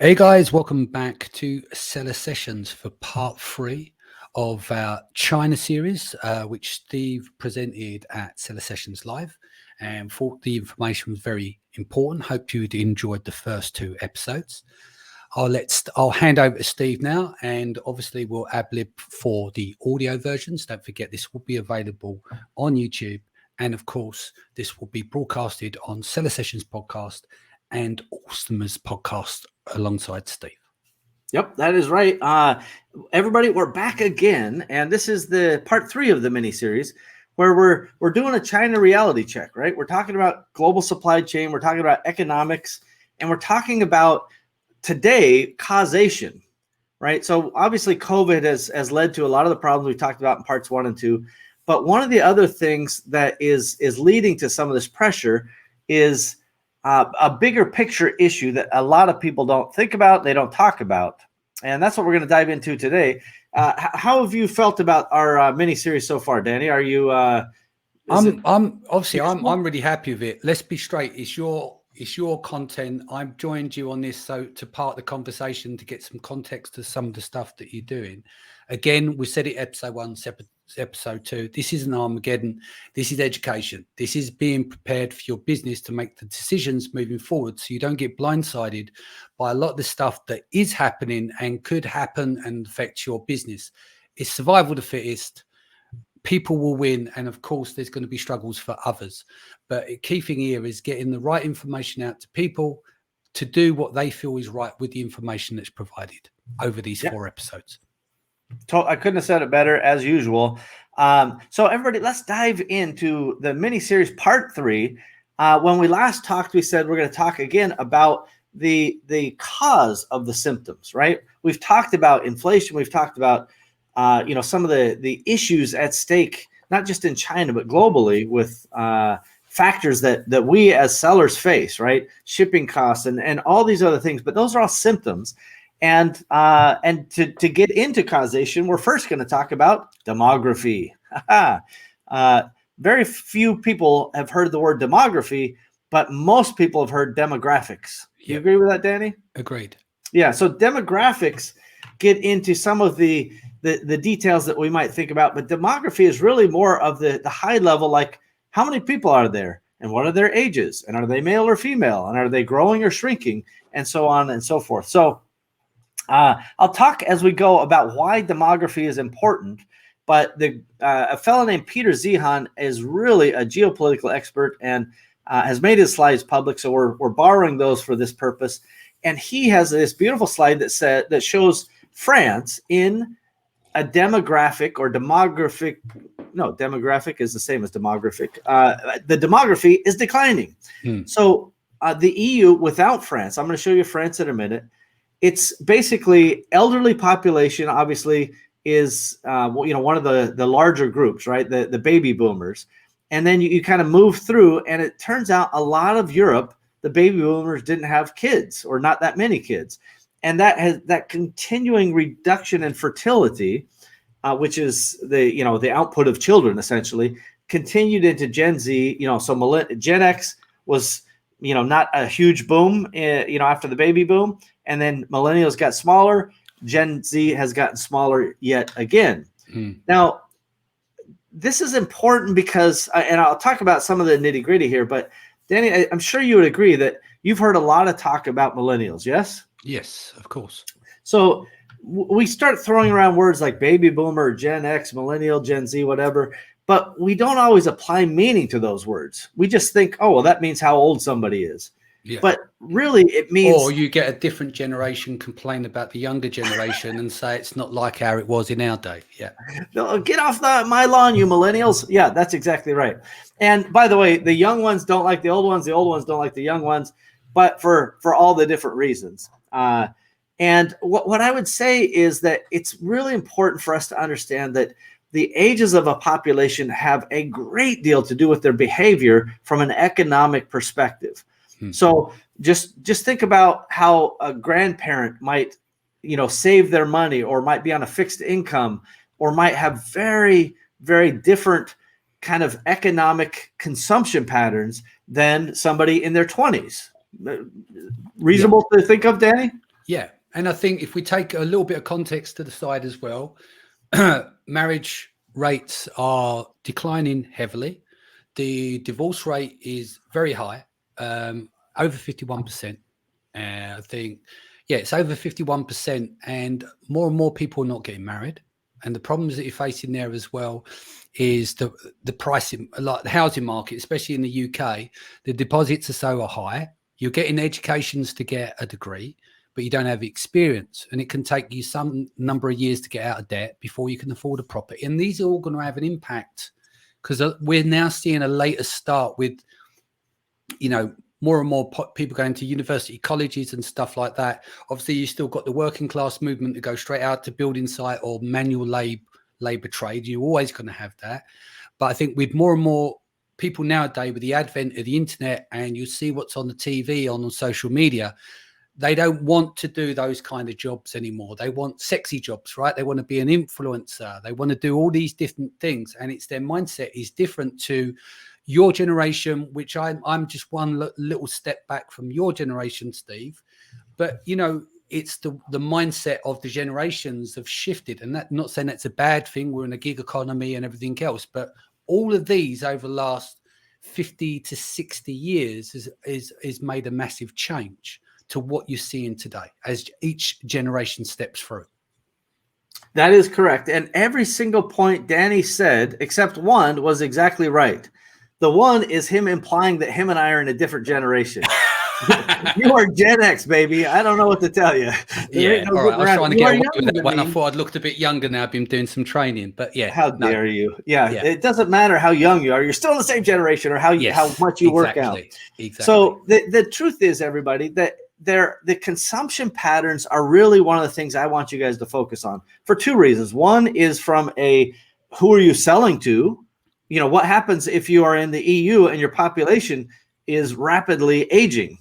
Hey guys, welcome back to Seller Sessions for part 3 of our China series, which Steve presented at Seller Sessions Live, and thought the information was very important. Hope you'd enjoyed the first 2 episodes. I'll hand over to Steve now, and obviously we'll ad-lib for the audio versions. Don't forget, this will be available on YouTube, and of course this will be broadcasted on Seller Sessions podcast and Awesomer's podcast alongside Steve. Yep, that is right. Everybody, we're back again, and this is the part 3 of the mini series, where we're doing a China reality check. Right, we're talking about global supply chain, we're talking about economics, and we're talking about today causation. Right, so obviously COVID has led to a lot of the problems we talked about in parts 1 and 2, but one of the other things that is leading to some of this pressure is a bigger picture issue that a lot of people don't think about, they don't talk about. And that's what we're going to dive into today. How have you felt about our mini series so far, Danny? Are you I'm really happy with it. Let's be straight. It's your content. I've joined you on this so to part the conversation, to get some context to some of the stuff that you're doing. Again, we said it episode 1, episode 2. This isn't Armageddon. This is education. This is being prepared for your business to make the decisions moving forward, so you don't get blindsided by a lot of the stuff that is happening and could happen and affect your business. It's survival of the fittest. People will win, and of course there's going to be struggles for others, but a key thing here is getting the right information out to people to do what they feel is right with the information that's provided over these 4 episodes. I couldn't have said it better, as usual. So everybody, let's dive into the mini series part 3. When we last talked, we said we're going to talk again about the cause of the symptoms. Right, we've talked about inflation, we've talked about some of the issues at stake, not just in China, but globally, with factors that we as sellers face, right? Shipping costs and all these other things, but those are all symptoms. And to get into causation, we're first going to talk about demography. Very few people have heard the word demography, but most people have heard demographics. You agree with that, Danny? Agreed. Yeah, so demographics get into some of the details that we might think about, but demography is really more of the high level, like how many people are there and what are their ages and are they male or female and are they growing or shrinking and so on and so forth. So I'll talk as we go about why demography is important, but a fellow named Peter Zehan is really a geopolitical expert and has made his slides public, so we're borrowing those for this purpose. And he has this beautiful slide that shows France in a demographic or demographic. No, demographic is the same as demographic. The demography is declining. So the EU without France, I'm going to show you France in a minute. It's basically elderly population, obviously, is one of the larger groups, right? The baby boomers. And then you kind of move through, and it turns out a lot of Europe, the baby boomers didn't have kids or not that many kids. And that continuing reduction in fertility, which is the output of children, essentially, continued into Gen Z. So Gen X was not a huge boom, after the baby boom, and then millennials got smaller. Gen Z has gotten smaller yet again. Now, this is important because, and I'll talk about some of the nitty gritty here, but Danny, I'm sure you would agree that you've heard a lot of talk about millennials, yes? Yes, of course. So we start throwing around words like baby boomer, Gen X, millennial, Gen Z, whatever, but we don't always apply meaning to those words. We just think, oh, well, that means how old somebody is. Yeah. But really it means... Or you get a different generation complain about the younger generation and say it's not like how it was in our day. Yeah. No, get off my lawn, you millennials. Yeah, that's exactly right. And by the way, the young ones don't like the old ones don't like the young ones, but for all the different reasons. And what I would say is that it's really important for us to understand that the ages of a population have a great deal to do with their behavior from an economic perspective. So just think about how a grandparent might, save their money, or might be on a fixed income, or might have very, very different kind of economic consumption patterns than somebody in their 20s. Reasonable to think of, Danny? Yeah. And I think if we take a little bit of context to the side as well, marriage rates are declining heavily. The divorce rate is very high, over 51%. I think, yeah, it's over 51%, and more people are not getting married. And the problems that you're facing there as well is the pricing, like the housing market, especially in the UK, the deposits are so high. You're getting educations to get a degree, but you don't have experience, and it can take you some number of years to get out of debt before you can afford a property. And these are all going to have an impact, because we're now seeing a later start with, more and more people going to university colleges and stuff like that. Obviously, you still got the working class movement to go straight out to building site or manual labor trade. You're always going to have that. But I think with more and more people nowadays, with the advent of the internet, and you see what's on the TV, on social media, they don't want to do those kind of jobs anymore. They want sexy jobs, right? They want to be an influencer. They want to do all these different things. And it's their mindset is different to your generation, which I'm just one little step back from your generation, Steve. But, it's the mindset of the generations have shifted. And that, not saying that's a bad thing. We're in a gig economy and everything else. But all of these over the last 50 to 60 years is made a massive change to what you're seeing today as each generation steps through. That is correct. And every single point Danny said, except one, was exactly right. The one is him implying that him and I are in a different generation. You are Gen X, baby. I don't know what to tell you. Yeah, all right. I was trying to get away with that one. I thought I'd looked a bit younger now. I've been doing some training, but yeah. How dare you? Yeah, it doesn't matter how young you are. You're still in the same generation, or how much you work out. Exactly. So the truth is, everybody, that the consumption patterns are really one of the things I want you guys to focus on for two reasons. One is from who are you selling to? What happens if you are in the EU and your population is rapidly aging?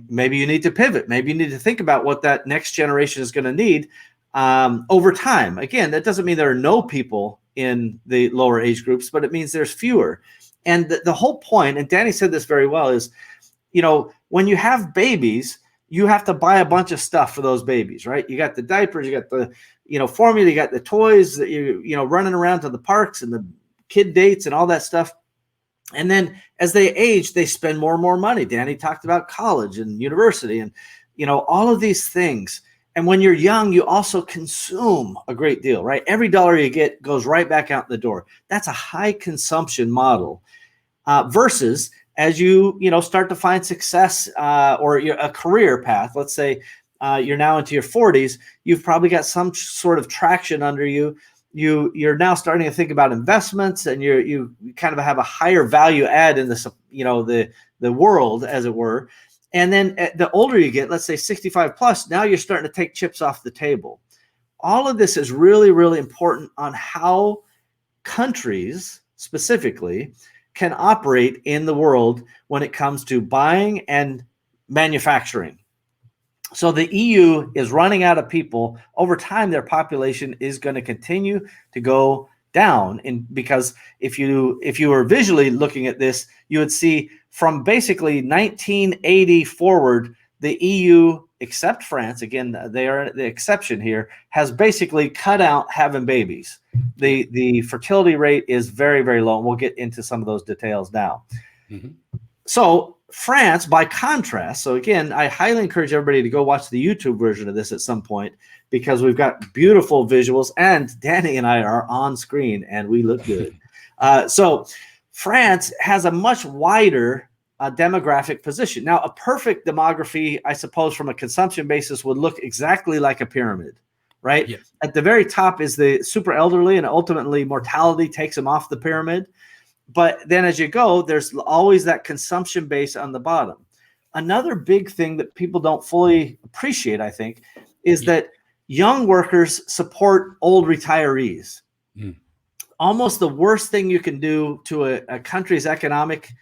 Maybe you need to pivot. Maybe you need to think about what that next generation is going to need over time. Again, that doesn't mean there are no people in the lower age groups, but it means there's fewer. And the whole point, and Danny said this very well, is, when you have babies, you have to buy a bunch of stuff for those babies, right? You got the diapers, you got the, formula, you got the toys that you running around to the parks and the kid dates and all that stuff. And then as they age, they spend more and more money. Danny talked about college and university and, all of these things. And when you're young, you also consume a great deal, right? Every dollar you get goes right back out the door. That's a high consumption model versus as you, start to find success or a career path. Let's say you're now into your 40s. You've probably got some sort of traction under you. You're now starting to think about investments, and you kind of have a higher value add in this, the world, as it were. And then the older you get, let's say 65 plus, now you're starting to take chips off the table. All of this is really, really important on how countries specifically can operate in the world when it comes to buying and manufacturing. So the EU is running out of people. Over time, their population is going to continue to go down. And because if you were visually looking at this, you would see from basically 1980 forward, the EU, except France, again, they are the exception here, has basically cut out having babies. The fertility rate is very, very low. And we'll get into some of those details now. Mm-hmm. So France, by contrast, so again, I highly encourage everybody to go watch the YouTube version of this at some point, because we've got beautiful visuals, and Danny and I are on screen and we look good. So France has a much wider demographic position. Now, a perfect demography, I suppose, from a consumption basis would look exactly like a pyramid, right? Yeah. At the very top is the super elderly, and ultimately mortality takes them off the pyramid. But then as you go, there's always that consumption base on the bottom. Another big thing that people don't fully appreciate, I think, is that young workers support old retirees. Mm. Almost the worst thing you can do to a country's economic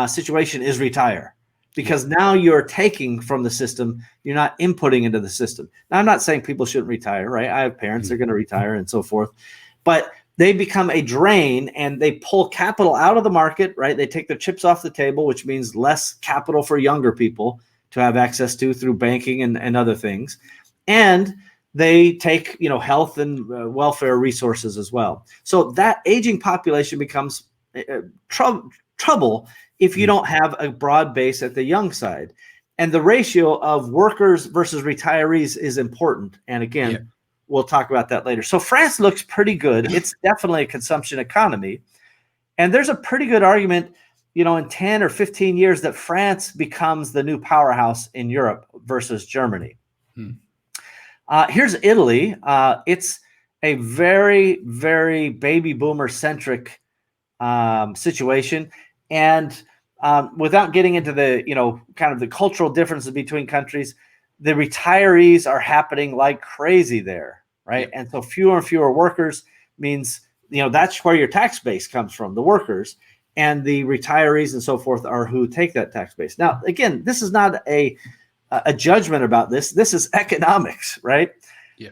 situation is retire, because now you're taking from the system, you're not inputting into the system. Now, I'm not saying people shouldn't retire, right? I have parents that are going to retire and so forth, but they become a drain and they pull capital out of the market, right? They take their chips off the table, which means less capital for younger people, to have access to through banking and other things. And they take, health and welfare resources as well. So that aging population becomes trouble if you don't have a broad base at the young side. And the ratio of workers versus retirees is important. And again, we'll talk about that later. So France looks pretty good. It's definitely a consumption economy. And there's a pretty good argument, in 10 or 15 years that France becomes the new powerhouse in Europe versus Germany. Here's Italy. It's a very, very baby boomer centric situation. And without getting into the, kind of the cultural differences between countries, the retirees are happening like crazy there, right? And so fewer and fewer workers means, that's where your tax base comes from, the workers, and the retirees and so forth are who take that tax base. Now, again, this is not a judgment about this. This is economics, right?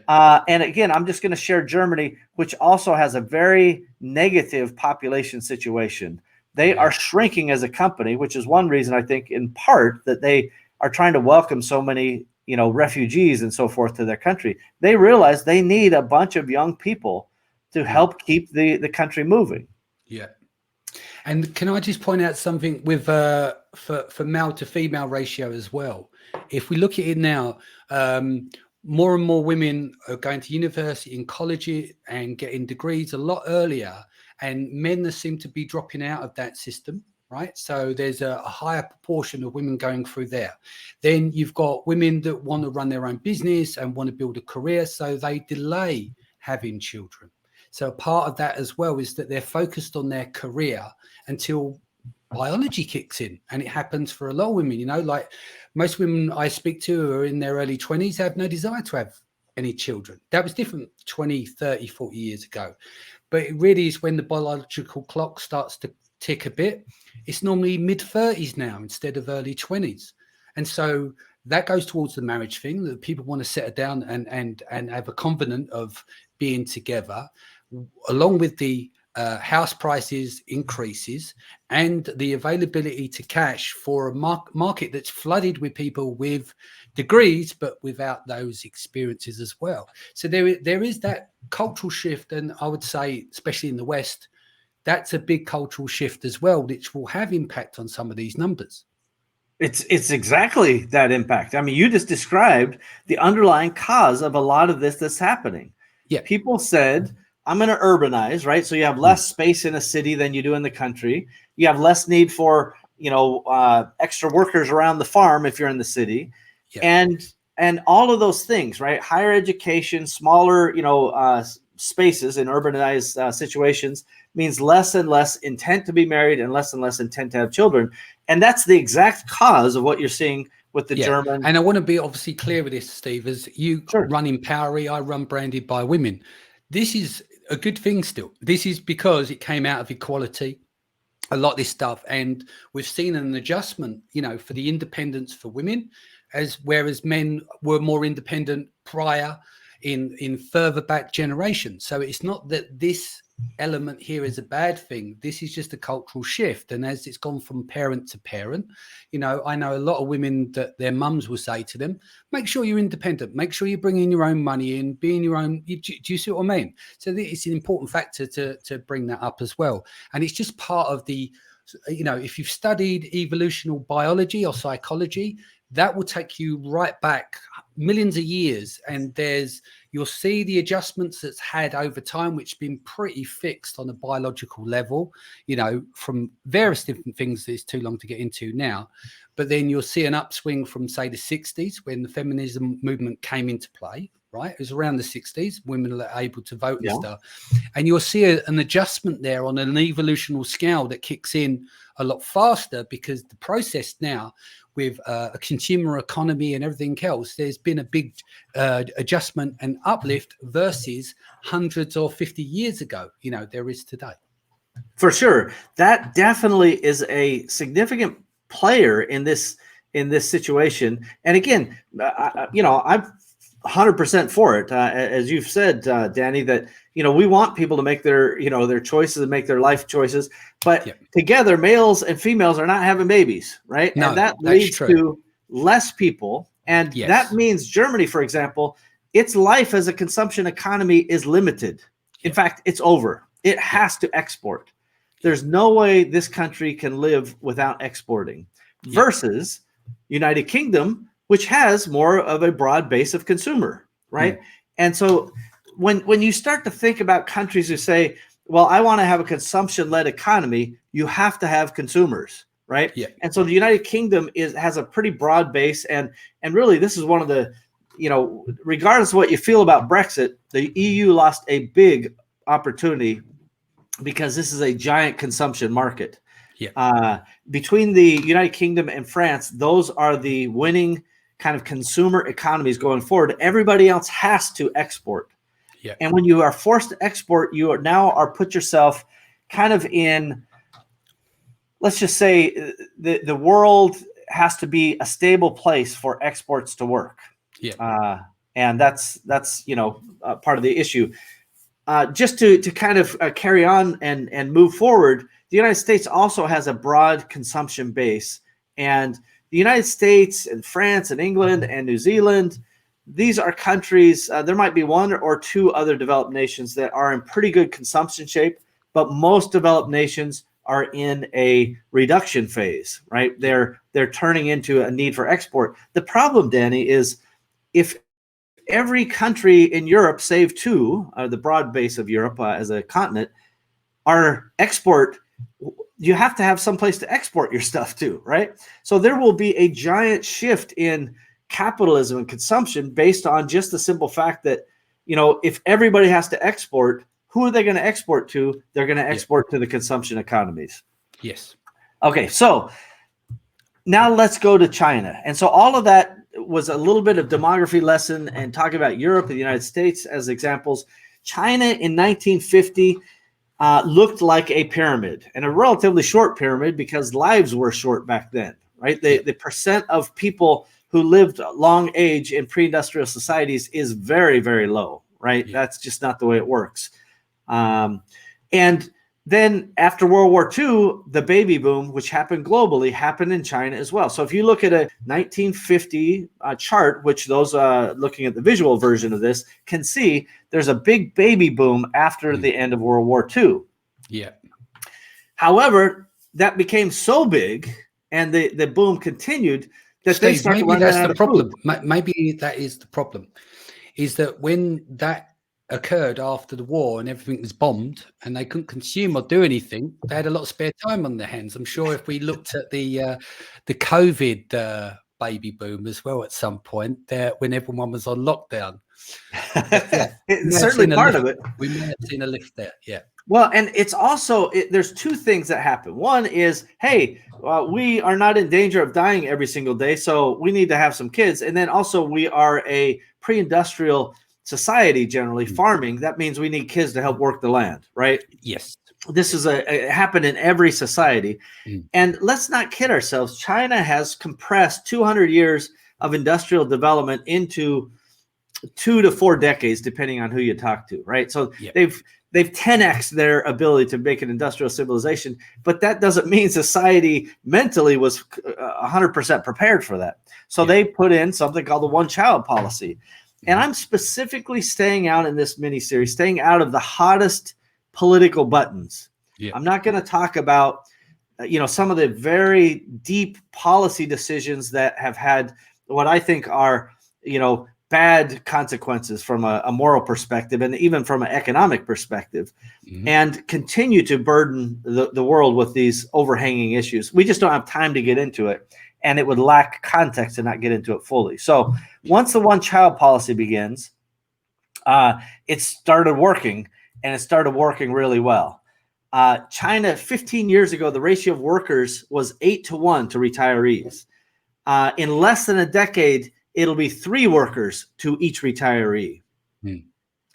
And again, I'm just going to share Germany, which also has a very negative population situation. They are shrinking as a company, which is one reason I think in part that they are trying to welcome so many, refugees and so forth to their country. They realize they need a bunch of young people to help keep the country moving. Yeah. And can I just point out something with for male to female ratio as well? If we look at it now, more and more women are going to university and college and getting degrees a lot earlier, and men seem to be dropping out of that system, right? So there's a higher proportion of women going through there. Then you've got women that want to run their own business and want to build a career, so they delay having children. So part of that as well is that they're focused on their career until biology kicks in. And it happens for a lot of women, like most women I speak to who are in their early 20s have no desire to have any children. That was different 20, 30, 40 years ago. But it really is when the biological clock starts to tick a bit. It's normally mid-30s now instead of early 20s. And so that goes towards the marriage thing, that people want to settle down and have a covenant of being together, along with the house prices increases and the availability to cash for a market that's flooded with people with degrees but without those experiences as well. So there is that cultural shift, and I would say especially in the West, that's a big cultural shift as well, which will have impact on some of these numbers. It's exactly that impact. I mean, you just described the underlying cause of a lot of this that's happening. People said, I'm going to urbanize, right? So you have less space in a city than you do in the country. You have less need for, extra workers around the farm if you're in the city. And all of those things, right? Higher education, smaller, spaces in urbanized situations means less and less intent to be married and less intent to have children. And that's the exact cause of what you're seeing with the German. And I want to be obviously clear with this, Steve, as you run Empowery, I run Branded by Women. This is a good thing still. This is because it came out of equality, a lot of this stuff. And we've seen an adjustment, for the independence for women, whereas men were more independent prior in further back generations. So it's not that this element here is a bad thing. This is just a cultural shift. And as it's gone from parent to parent, I know a lot of women that their mums will say to them, make sure you're independent, make sure you're bringing your own money in, being your own. Do you see what I mean? So it's an important factor to bring that up as well. And it's just part of the, if you've studied evolutionary biology or psychology, that will take you right back millions of years, and you'll see the adjustments that's had over time, which have been pretty fixed on a biological level, from various different things that it's too long to get into now. But then you'll see an upswing from, say, the 60s when the feminism movement came into play, right? It was around the 60s, women were able to vote and stuff. And you'll see an adjustment there on an evolutionary scale that kicks in a lot faster, because the process now with a consumer economy and everything else, there's been a big adjustment and uplift versus hundreds or 50 years ago, there is today. For sure. That definitely is a significant player in this situation. And again, I'm 100% for it. As you've said, Danny, that, we want people to make their choices and make their life choices, but together males and females are not having babies, right? No, and that leads to less people. And that means Germany, for example, its life as a consumption economy is limited. In fact, it's over. It has to export. There's no way this country can live without exporting. Versus United Kingdom, which has more of a broad base of consumer, right? And so when you start to think about countries who say, well, I want to have a consumption-led economy, you have to have consumers, right? And so the United Kingdom has a pretty broad base, and really this is one of the, regardless of what you feel about Brexit, the EU lost a big opportunity because this is a giant consumption market. Between the United Kingdom and France, those are the winning kind of consumer economies going forward. Everybody else has to export. And when you are forced to export, you are put yourself kind of in, let's just say the world has to be a stable place for exports to work. And that's part of the issue. Just to kind of carry on and move forward, the United States also has a broad consumption base. And the United States and France and England and New Zealand, these are countries, there might be one or two other developed nations that are in pretty good consumption shape, but most developed nations are in a reduction phase, right? They're turning into a need for export. The problem, Danny, is if every country in Europe, save two, the broad base of Europe as a continent, are export, you have to have some place to export your stuff to, right? So there will be a giant shift in capitalism and consumption based on just the simple fact that, if everybody has to export, who are they going to export to? They're going to export to the consumption economies. Okay, so now let's go to China. And so all of that was a little bit of demography lesson and talking about Europe and the United States as examples. China in 1950 looked like a pyramid, and a relatively short pyramid because lives were short back then, right? The percent of people who lived long age in pre-industrial societies is very, very low, right? That's just not the way it works. And then after World War II, the baby boom, which happened globally, happened in China as well. So if you look at a 1950 chart, which those looking at the visual version of this can see, there's a big baby boom after the end of World War II. However, that became so big and the boom continued that they started running out of food. Maybe that is the problem, is that when that occurred after the war and everything was bombed and they couldn't consume or do anything, they had a lot of spare time on their hands. I'm sure if we looked at the COVID baby boom as well at some point there when everyone was on lockdown. It's certainly part of it. We may have seen a lift there. Well, and it's also, there's two things that happen. One is, hey, we are not in danger of dying every single day, so we need to have some kids. And then also we are a pre-industrial society, generally farming. That means we need kids to help work the land, right? This is happened in every society. And let's not kid ourselves. China has compressed 200 years of industrial development into 2 to 4 decades, depending on who you talk to, right? So they've 10x their ability to make an industrial civilization, but that doesn't mean society mentally was 100% prepared for that. So they put in something called the one-child policy. And I'm specifically staying out in this mini-series, staying out of the hottest political buttons. I'm not going to talk about, some of the very deep policy decisions that have had what I think are, bad consequences from a moral perspective and even from an economic perspective, and continue to burden the world with these overhanging issues. We just don't have time to get into it, and it would lack context to not get into it fully. So once the one-child policy begins, it started working, and it started working really well. China, 15 years ago, the ratio of workers was 8-to-1 to retirees. In less than a decade, it'll be 3 workers to each retiree.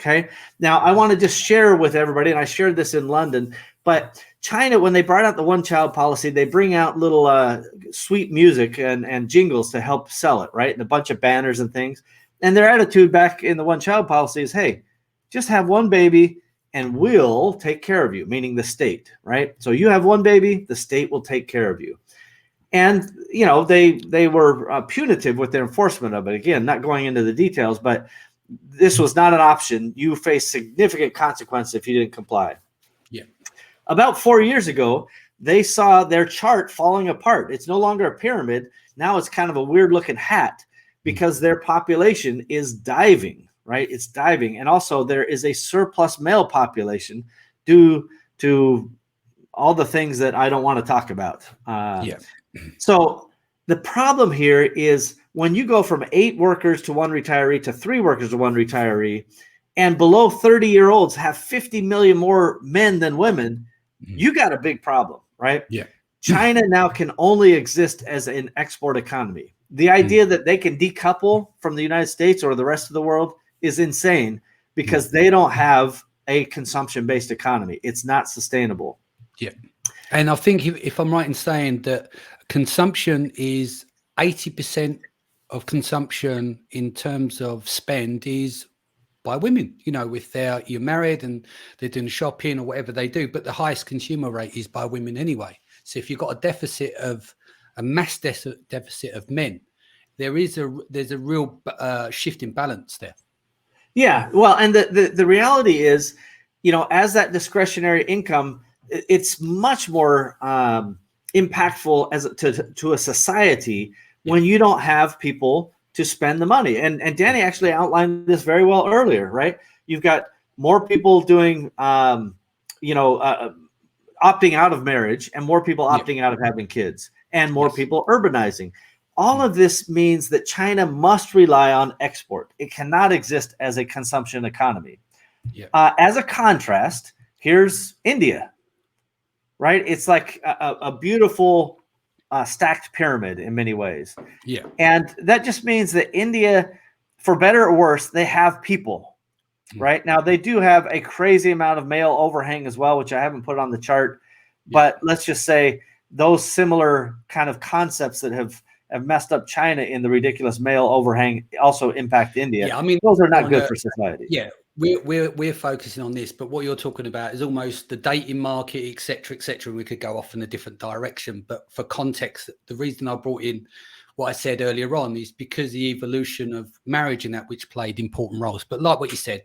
Okay. Now, I want to just share with everybody, and I shared this in London, but China, when they brought out the one-child policy, they bring out little sweet music and jingles to help sell it, right? And a bunch of banners and things. And their attitude back in the one-child policy is, hey, just have one baby and we'll take care of you, meaning the state, right? So you have one baby, the state will take care of you. And, they were punitive with their enforcement of it. Again, not going into the details, but this was not an option. You face significant consequences if you didn't comply. Yeah. About 4 years ago, they saw their chart falling apart. It's no longer a pyramid. Now it's kind of a weird looking hat because their population is diving, right? It's diving. And also there is a surplus male population due to all the things that I don't want to talk about. So the problem here is when you go from 8 workers to 1 retiree to 3 workers to 1 retiree, and below 30-year-olds have 50 million more men than women, you got a big problem, right? Yeah. China now can only exist as an export economy. The idea that they can decouple from the United States or the rest of the world is insane because they don't have a consumption-based economy. It's not sustainable. Yeah. And I think if I'm right in saying that consumption is 80% of consumption in terms of spend is by women, with you're married and they're doing shopping or whatever they do, but the highest consumer rate is by women anyway. So if you've got a mass deficit of men, there's a real shift in balance there. Yeah. Well, and the reality is, as that discretionary income, it's much more impactful to a society when you don't have people to spend the money. And Danny actually outlined this very well earlier, right? You've got more people doing, opting out of marriage and more people opting out of having kids and more people urbanizing. All of this means that China must rely on export. It cannot exist as a consumption economy. As a contrast, here's India, right? It's like a beautiful stacked pyramid in many ways. Yeah. And that just means that India, for better or worse, they have people, right? Now, they do have a crazy amount of male overhang as well, which I haven't put on the chart. But let's just say those similar kind of concepts that have messed up China in the ridiculous male overhang also impact India. Yeah, I mean, those are not good for society. Yeah, we're focusing on this, but what you're talking about is almost the dating market, et cetera, and we could go off in a different direction. But for context, the reason I brought in what I said earlier on is because the evolution of marriage in that, which played important roles. But like what you said,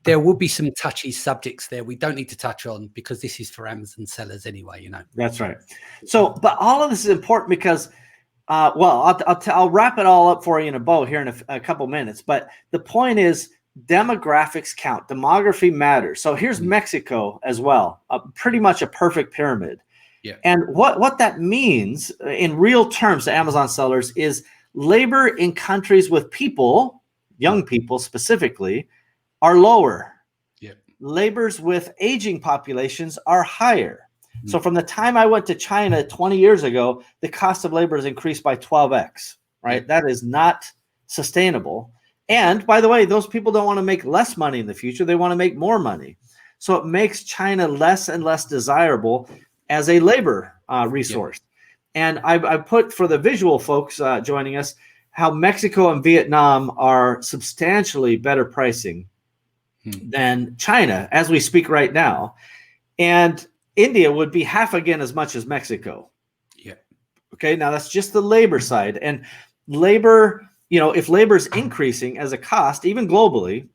there will be some touchy subjects there we don't need to touch on because this is for Amazon sellers anyway, That's right. So, but all of this is important because, I'll wrap it all up for you in a bow here in a couple minutes. But the point is demographics count. Demography matters. So here's Mexico as well, pretty much a perfect pyramid. Yeah. And what that means in real terms to Amazon sellers is labor in countries with people, young people specifically, are lower. Yeah. Labors with aging populations are higher. So from the time I went to China 20 years ago, the cost of labor has increased by 12x, right? That is not sustainable. And by the way, those people don't want to make less money in the future. They want to make more money. So it makes China less and less desirable as a labor resource. And I put for the visual folks joining us, how Mexico and Vietnam are substantially better pricing than China as we speak right now. And India would be half again as much as Mexico. Yeah. Okay. Now that's just the labor side. And labor, if labor is increasing as a cost, even globally,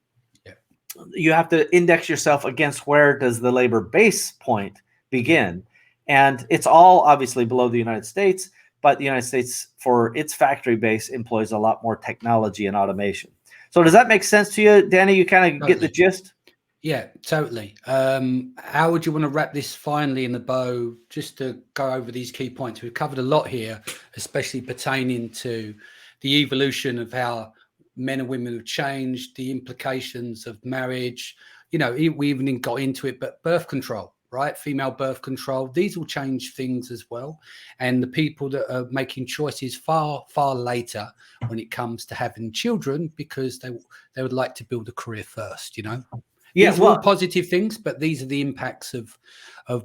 you have to index yourself against where does the labor base point begin. And it's all obviously below the United States, but the United States, for its factory base, employs a lot more technology and automation. So does that make sense to you, Danny? You kind of get the gist? Yeah, totally. How would you want to wrap this finally in the bow, just to go over these key points? We've covered a lot here, especially pertaining to the evolution of how men and women have changed, the implications of marriage. We even got into it, but birth control, right? Female birth control. These will change things as well. And the people that are making choices far, far later when it comes to having children, because they would like to build a career first, Yeah, these are all positive things, but these are the impacts of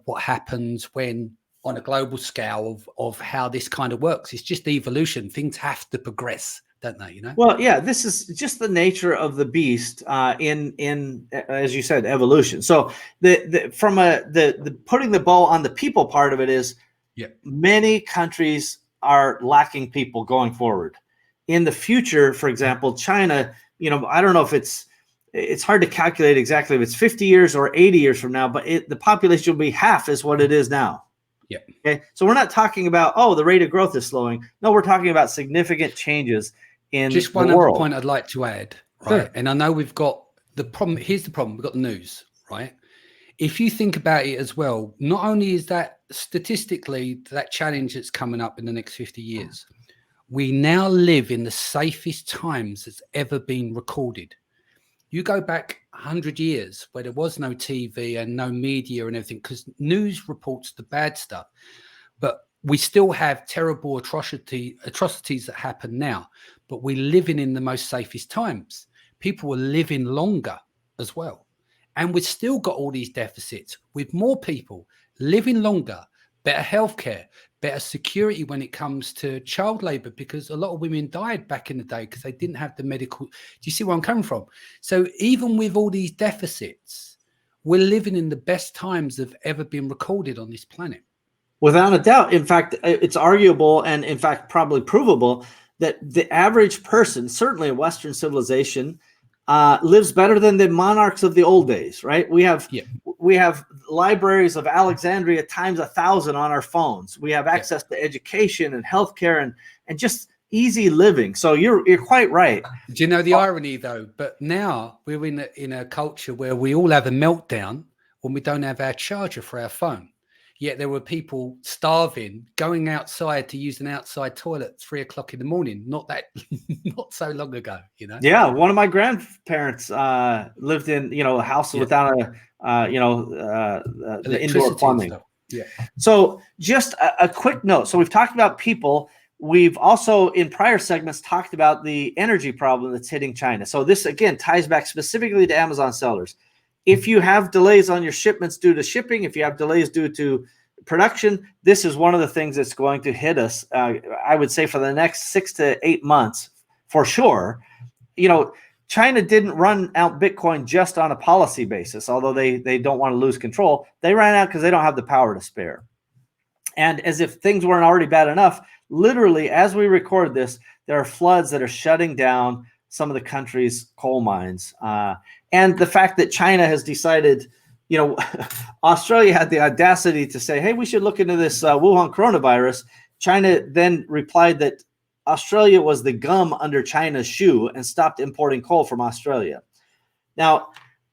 what happens when, on a global scale, of how this kind of works. It's just evolution. Things have to progress, don't they? Well, yeah, this is just the nature of the beast in as you said, evolution. So the putting the bow on the people part of it is Yeah. Many countries are lacking people going forward. In the future, for example, China, I don't know if it's hard to calculate exactly if it's 50 years or 80 years from now, but the population will be half as what it is now. Yeah. Okay. So we're not talking about, the rate of growth is slowing. No, we're talking about significant changes in just the one world. other point I'd like to add, right? Sure. And I know we've got the problem. Here's the problem. We've got the news, right? If you think about it as well, not only is that statistically that challenge that's coming up in the next 50 years, we now live in the safest times that's ever been recorded. You go back 100 years where there was no TV and no media and everything, because news reports the bad stuff. But we still have terrible atrocities that happen now. But we're living in the most safest times. People are living longer as well. And we've still got all these deficits with more people living longer, better healthcare, better security when it comes to child labor, because a lot of women died back in the day because they didn't have the medical. Do you see where I'm coming from? So even with all these deficits, we're living in the best times that have ever been recorded on this planet. Without a doubt. In fact, it's arguable and in fact probably provable that the average person, certainly in Western civilization, lives better than the monarchs of the old days, right? We have libraries of Alexandria times 1,000 on our phones. We have access to education and healthcare and just easy living. So you're quite right. Do you know the irony though? But now we're in a culture where we all have a meltdown when we don't have our charger for our phone. Yet there were people starving, going outside to use an outside toilet at 3 o'clock in the morning. Not so long ago, Yeah, one of my grandparents lived in a house without the indoor plumbing. Yeah. So just a quick note. So we've talked about people. We've also in prior segments talked about the energy problem that's hitting China. So this again ties back specifically to Amazon sellers. If you have delays on your shipments due to shipping, if you have delays due to production, this is one of the things that's going to hit us, I would say, for the next 6 to 8 months, for sure. China didn't run out Bitcoin just on a policy basis, although they don't want to lose control. They ran out because they don't have the power to spare. And as if things weren't already bad enough, literally, as we record this, there are floods that are shutting down some of the country's coal mines. And the fact that China has decided, Australia had the audacity to say, hey, we should look into this Wuhan coronavirus. China then replied that Australia was the gum under China's shoe and stopped importing coal from Australia. Now,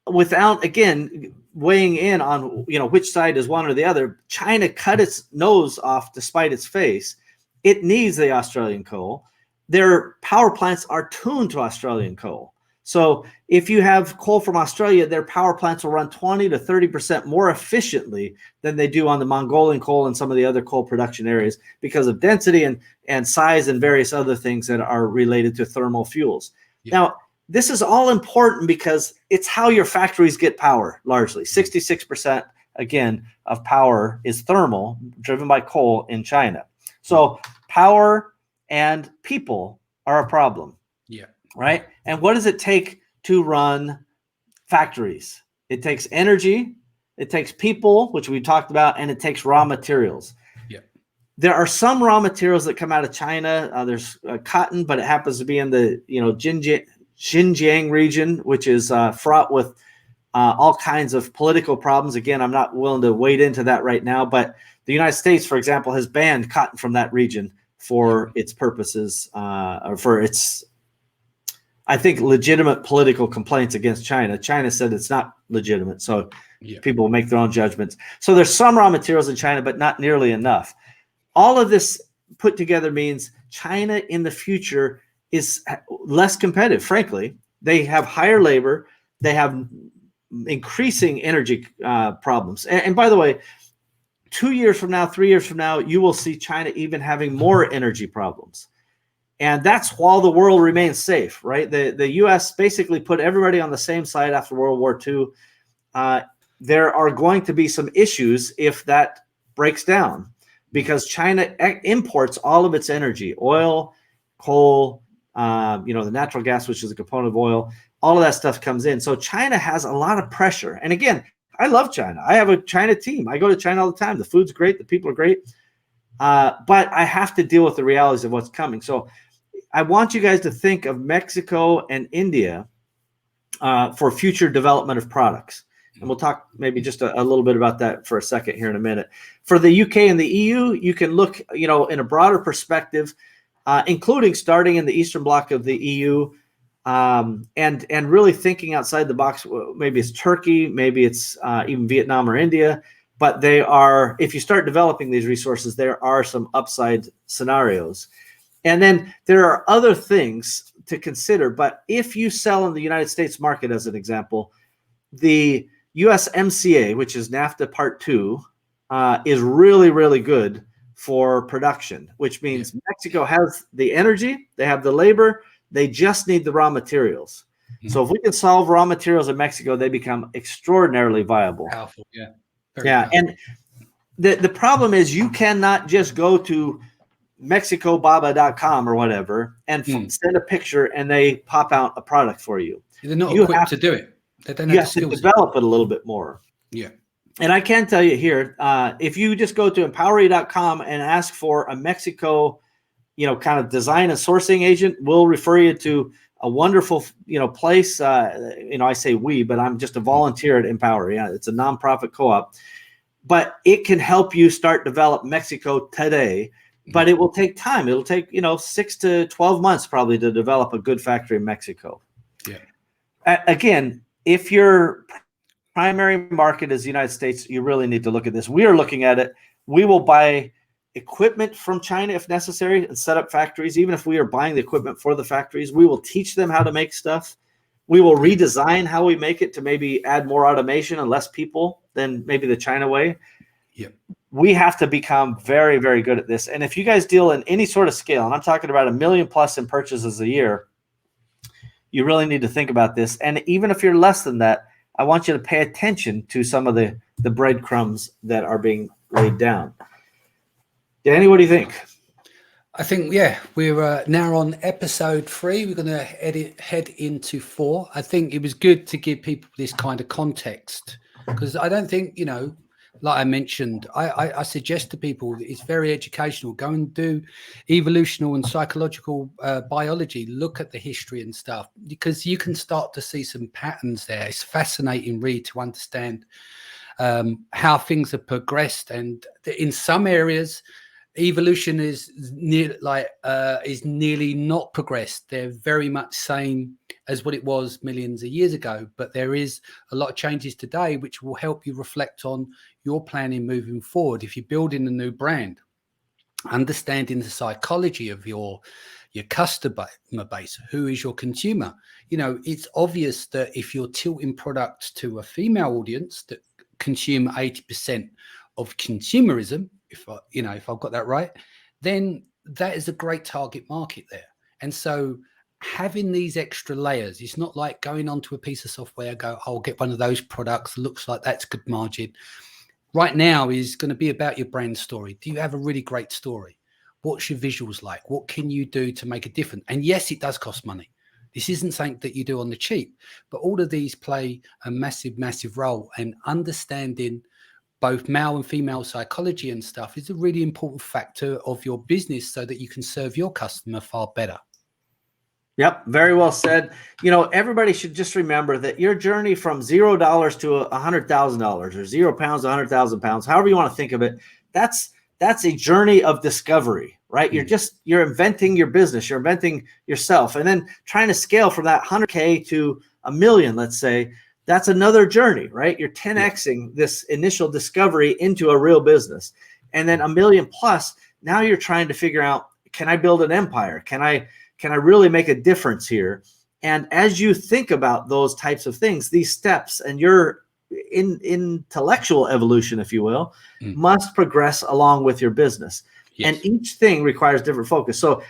without, again, weighing in on, which side is one or the other, China cut its nose off to spite its face. It needs the Australian coal. Their power plants are tuned to Australian coal. So if you have coal from Australia, their power plants will run 20 to 30% more efficiently than they do on the Mongolian coal and some of the other coal production areas because of density and size and various other things that are related to thermal fuels. Yeah. Now, this is all important because it's how your factories get power, largely. 66%, again, of power is thermal, driven by coal in China. So power and people are a problem. Yeah. Right? And what does it take to run factories? It takes energy, it takes people, which we talked about, and it takes raw materials. Yeah. There are some raw materials that come out of China. There's cotton, but it happens to be in the Xinjiang region, which is fraught with all kinds of political problems. Again, I'm not willing to wade into that right now, but the United States, for example, has banned cotton from that region for its purposes, or for its, I think, legitimate political complaints against China. China said it's not legitimate, so people will make their own judgments. So there's some raw materials in China, but not nearly enough. All of this put together means China in the future is less competitive, frankly. They have higher labor. They have increasing energy problems. And by the way, 2 years from now, 3 years from now, you will see China even having more energy problems. And that's while the world remains safe, right? The U.S. basically put everybody on the same side after World War II. There are going to be some issues if that breaks down because China imports all of its energy, oil, coal, the natural gas, which is a component of oil. All of that stuff comes in. So China has a lot of pressure. And again, I love China. I have a China team. I go to China all the time. The food's great. The people are great. but I have to deal with the realities of what's coming. So I want you guys to think of Mexico and India for future development of products. And we'll talk maybe just a little bit about that for a second here in a minute. For the UK and the EU, you can look, in a broader perspective, including starting in the Eastern Bloc of the EU, and really thinking outside the box. Maybe it's Turkey, maybe it's even Vietnam or India. But if you start developing these resources, there are some upside scenarios. And then there are other things to consider. But if you sell in the United States market, as an example, the USMCA, which is NAFTA Part 2, is really, really good for production, which means Mexico has the energy, they have the labor, they just need the raw materials. Mm-hmm. So if we can solve raw materials in Mexico, they become extraordinarily viable. Powerful, yeah. Yeah, and the problem is you cannot just go to mexicobaba.com or whatever and send a picture and they pop out a product for you. They're not equipped to do it. They don't you have have to develop it a little bit more. Yeah. And I can tell you here, if you just go to empowery.com and ask for a Mexico, kind of design and sourcing agent, we'll refer you to a wonderful, place. I say we, but I'm just a volunteer at Empower. Yeah, it's a nonprofit co-op, but it can help you start develop Mexico today. But it will take time. It'll take 6 to 12 months probably to develop a good factory in Mexico. Yeah. Again, if your primary market is the United States, you really need to look at this. We are looking at it. We will buy equipment from China if necessary and set up factories. Even if we are buying the equipment for the factories, we will teach them how to make stuff. We will redesign how we make it to maybe add more automation and less people than maybe the China way. Yep. We have to become very, very good at this. And if you guys deal in any sort of scale, and I'm talking about 1 million plus in purchases a year, you really need to think about this. And even if you're less than that, I want you to pay attention to some of the breadcrumbs that are being laid down. Danny, what do you think? I think, we're now on episode 3. We're going to head into 4. I think it was good to give people this kind of context because I don't think, like I mentioned, I suggest to people that it's very educational. Go and do evolutional and psychological biology. Look at the history and stuff because you can start to see some patterns there. It's fascinating read to understand how things have progressed. And in some areas, evolution is nearly not progressed. They're very much same as what it was millions of years ago, but there is a lot of changes today which will help you reflect on your planning moving forward. If you're building a new brand, understanding the psychology of your customer base, who is your consumer. It's obvious that if you're tilting products to a female audience that consume 80% of consumerism, if I've got that right, then that is a great target market there. And so having these extra layers, it's not like going onto a piece of software, I'll get one of those products, looks like that's good margin. Right now is going to be about your brand story. Do you have a really great story? What's your visuals like? What can you do to make a difference? And yes, it does cost money. This isn't something that you do on the cheap, but all of these play a massive, massive role. And understanding both male and female psychology and stuff is a really important factor of your business so that you can serve your customer far better. Yep, very well said. Everybody should just remember that your journey from $0 to $100,000 or 0 pounds to 100,000 pounds, however you want to think of it, that's a journey of discovery, right? You're inventing your business, you're inventing yourself, and then trying to scale from that 100K to 1 million, let's say. That's another journey, right? You're 10xing this initial discovery into a real business. And then 1 million plus, now you're trying to figure out, can I build an empire? Can I really make a difference here? And as you think about those types of things, these steps and your intellectual evolution, if you will, must progress along with your business. Yes. And each thing requires different focus. So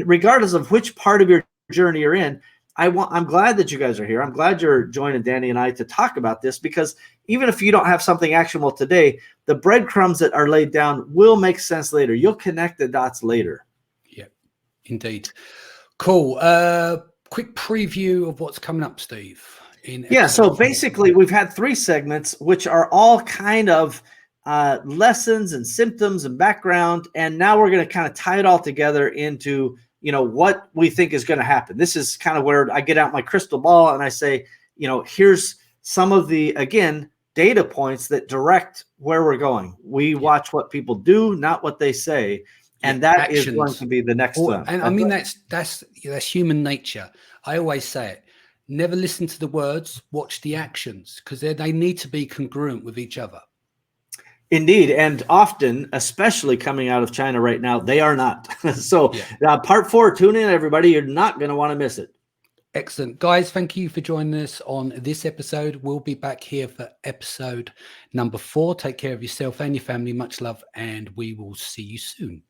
regardless of which part of your journey you're in, I'm glad that you guys are here. I'm glad you're joining Danny and I to talk about this, because even if you don't have something actionable today, the breadcrumbs that are laid down will make sense later. You'll connect the dots later. Yeah, indeed. Cool. Quick preview of what's coming up, Steve. So basically we've had 3 segments, which are all kind of lessons and symptoms and background. And now we're going to kind of tie it all together into, what we think is going to happen. This is kind of where I get out my crystal ball and I say, here's some of the, again, data points that direct where we're going. We watch what people do, not what they say. And that actions. Is going to be the next one. And I mean, that's human nature. I always say it. Never listen to the words, watch the actions, because they need to be congruent with each other. Indeed. And often, especially coming out of China right now, they are not. So part 4, tune in, everybody. You're not going to want to miss it. Excellent. Guys, thank you for joining us on this episode. We'll be back here for episode number 4. Take care of yourself and your family. Much love, and we will see you soon.